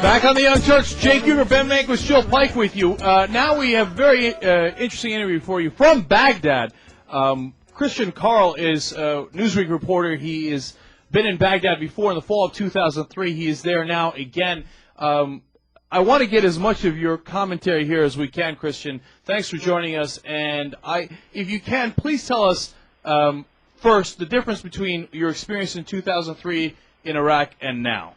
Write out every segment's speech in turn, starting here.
Back on the Young Turks, Jake Uger, Ben Mankiewicz, Jill Pike with you. Now we have a very interesting interview for you from Baghdad. Christian Karl is a Newsweek reporter. He has been in Baghdad before in the fall of 2003. He is there now again. I want to get as much of your commentary here as we can, Christian. Thanks for joining us. And if you can, please tell us first the difference between your experience in 2003 in Iraq and now.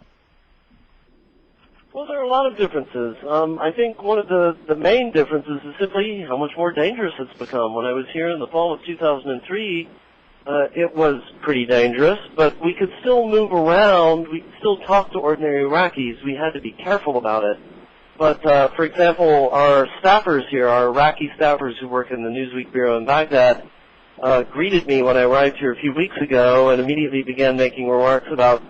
Well, there are a lot of differences. I think one of the main differences is simply how much more dangerous it's become. When I was here in the fall of 2003, it was pretty dangerous, but we could still move around. We could still talk to ordinary Iraqis. We had to be careful about it. But, for example, our staffers here, our Iraqi staffers who work in the Newsweek bureau in Baghdad, greeted me when I arrived here a few weeks ago and immediately began making remarks about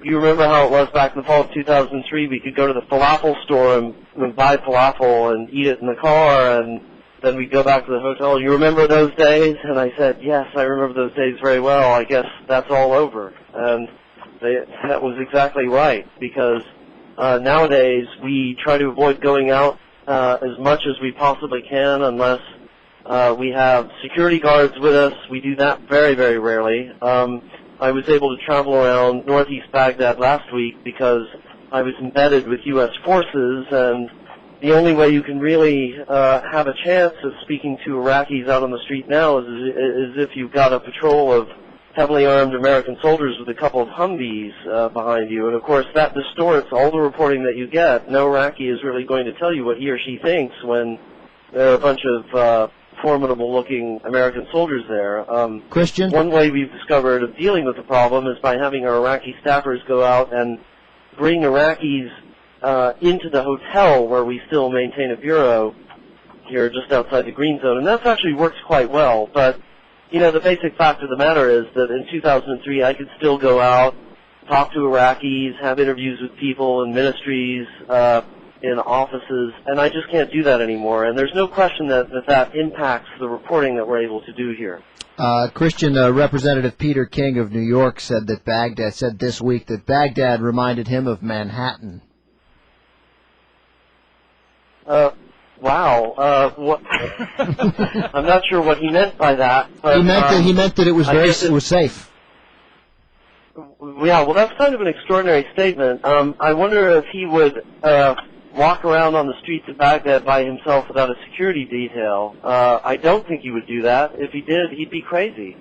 you remember how it was back in the fall of 2003? We could go to the falafel store and buy falafel and eat it in the car, and then we'd go back to the hotel. You remember those days? And I said, yes, I remember those days very well. I guess that's all over. And that was exactly right, because nowadays we try to avoid going out as much as we possibly can unless we have security guards with us. We do that very, very rarely. I was able to travel around northeast Baghdad last week because I was embedded with U.S. forces, and the only way you can really have a chance of speaking to Iraqis out on the street now is if you've got a patrol of heavily armed American soldiers with a couple of Humvees behind you. And, of course, that distorts all the reporting that you get. No Iraqi is really going to tell you what he or she thinks when there are a bunch of formidable-looking American soldiers there. Christian? One way we've discovered of dealing with the problem is by having our Iraqi staffers go out and bring Iraqis into the hotel where we still maintain a bureau here just outside the Green Zone, and that's actually worked quite well. But, you know, the basic fact of the matter is that in 2003 I could still go out, talk to Iraqis, have interviews with people in ministries, in offices, and I just can't do that anymore. And there's no question that impacts the reporting that we're able to do here. Christian, Representative Peter King of New York said this week that Baghdad reminded him of Manhattan. Wow. What? I'm not sure what he meant by that. But, he meant that it was safe. Yeah, well, that's kind of an extraordinary statement. I wonder if he would walk around on the streets of Baghdad by himself without a security detail. I don't think he would do that. If he did, he'd be crazy.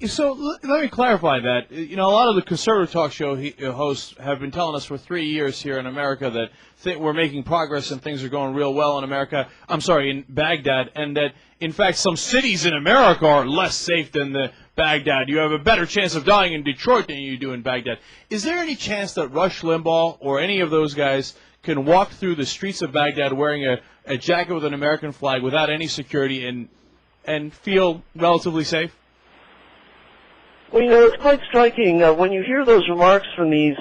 So let me clarify that. You know, a lot of the conservative talk show hosts have been telling us for 3 years here in America that we're making progress and things are going real well in America. I'm sorry, in Baghdad, and that in fact some cities in America are less safe than Baghdad. You have a better chance of dying in Detroit than you do in Baghdad. Is there any chance that Rush Limbaugh or any of those guys can walk through the streets of Baghdad wearing a jacket with an American flag without any security and feel relatively safe? Well, you know, it's quite striking. When you hear those remarks from these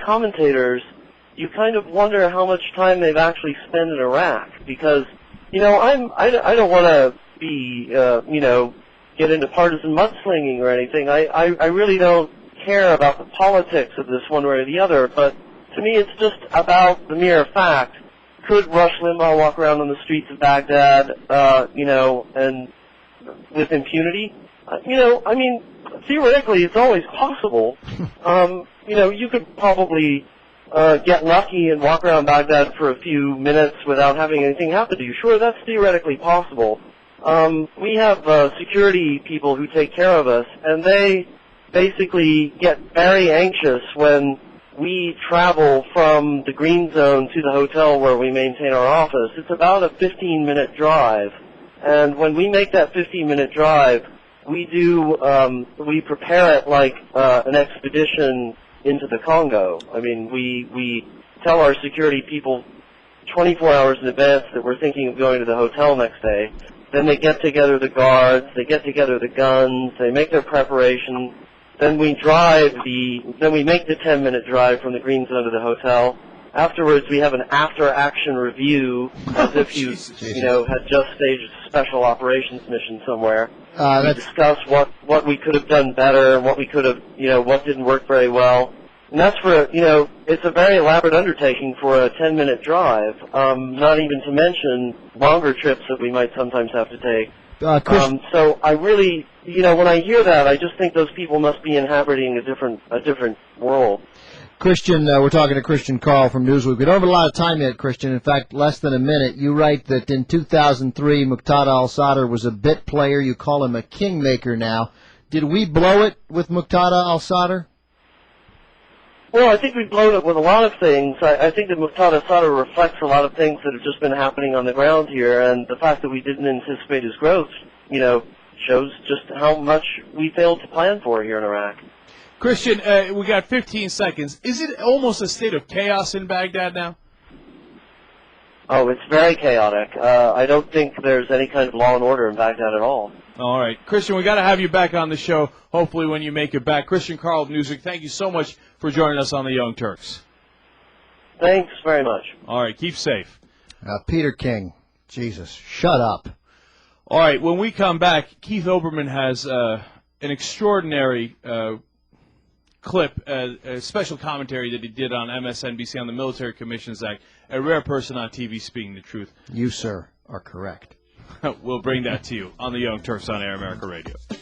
commentators, you kind of wonder how much time they've actually spent in Iraq. Because, you know, I don't want to be, you know, get into partisan mudslinging or anything. I really don't care about the politics of this one way or the other, but to me it's just about the mere fact. Could Rush Limbaugh walk around on the streets of Baghdad, you know, and with impunity? You know, I mean, theoretically it's always possible. You know, you could probably get lucky and walk around Baghdad for a few minutes without having anything happen to you. Sure, that's theoretically possible. We have security people who take care of us, and they basically get very anxious when we travel from the Green Zone to the hotel where we maintain our office. It's about a 15-minute drive, and when we make that 15-minute drive, we prepare it like an expedition into the Congo. I mean, we tell our security people 24 hours in advance that we're thinking of going to the hotel next day. Then they get together the guards, they get together the guns, they make their preparation. Then we make the 10-minute drive from the Green Zone to the hotel. Afterwards, we have an after-action review, as if you know, had just staged a special operations mission somewhere. We discuss what we could have done better and what we could have, you know, what didn't work very well. And that's for, it's a very elaborate undertaking for a 10-minute drive, not even to mention longer trips that we might sometimes have to take. So I really, when I hear that, I just think those people must be inhabiting a different world. Christian, we're talking to Christian Carl from Newsweek. We don't have a lot of time yet, Christian. In fact, less than a minute. You write that in 2003, Muqtada al-Sadr was a bit player. You call him a kingmaker now. Did we blow it with Muqtada al-Sadr? Well, I think we've blown it with a lot of things. I think that Muqtada al-Sadr reflects a lot of things that have just been happening on the ground here, and the fact that we didn't anticipate his growth, shows just how much we failed to plan for here in Iraq. Christian, we got 15 seconds. Is it almost a state of chaos in Baghdad now? Oh, it's very chaotic. I don't think there's any kind of law and order in Baghdad at all. All right. Christian, we got to have you back on the show, hopefully when you make it back. Christian Carl of Newsweek, thank you so much for joining us on the Young Turks. Thanks very much. All right. Keep safe. Peter King. Jesus, shut up. All right. When we come back, Keith Olbermann has an extraordinary clip, a special commentary that he did on MSNBC on the Military Commissions Act, a rare person on TV speaking the truth. You, sir, are correct. We'll bring that to you on the Young Turks on Air America Radio.